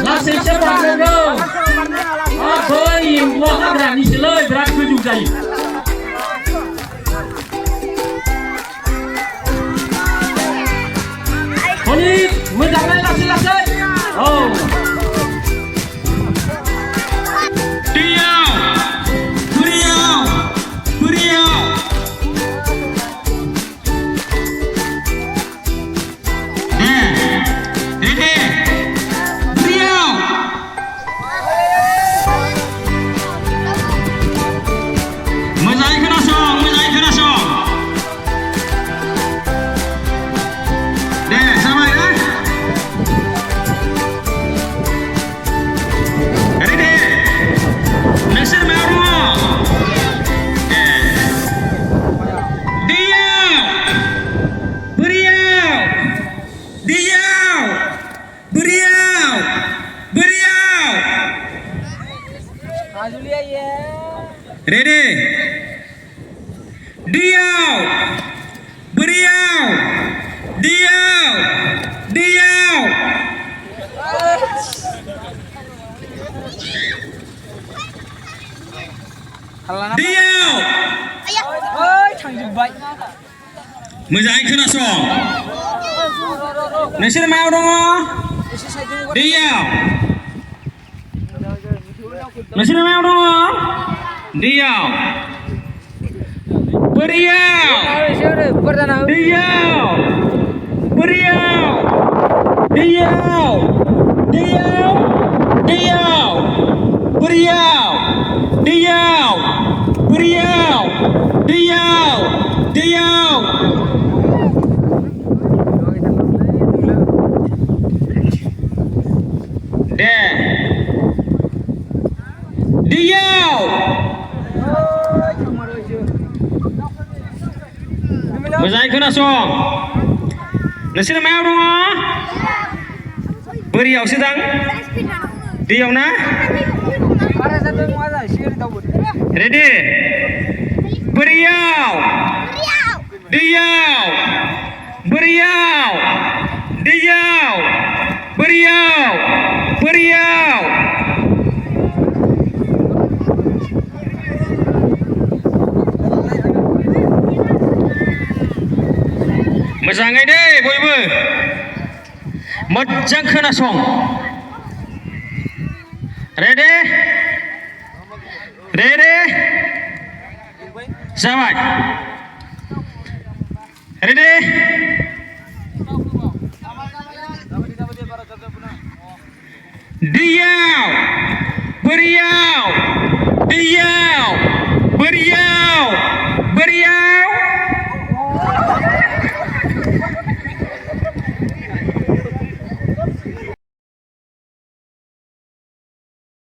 Lasi cepat bro. Boy, wah berani seloi berani juga ini. Ini menjangan lasi. Oh. Ready? Diau, beriau, diau, diau. Diau. Ôi thằng gì vậy? Moजाङै खोनासं. नोंसोर मायाव दङ? दैयाव. नोंसोर मायाव दङ? दैयाव. बोरियाव. दैयाव. बोरियाव. दैयाव. दैयाव. दैयाव. बोरियाव. दैयाव. बोरियाव. दैयाव. दैयाव. दे. दैयाव. मोजाङै खोनासं. नोंसोर मायाव दङ? बोरियावसो दां? दैयाव ना? रेडि? बोरियाव. दैयाव. बोरियाव. दैयाव. बोरियाव. बोरियाव. मोजाङै दे बयबो मोजां खोनासं. रेडि? रेडि? जाबाय. रेडि? दैयाव. बोरियाव. दैयाव. बोरियाव. बोरियाव.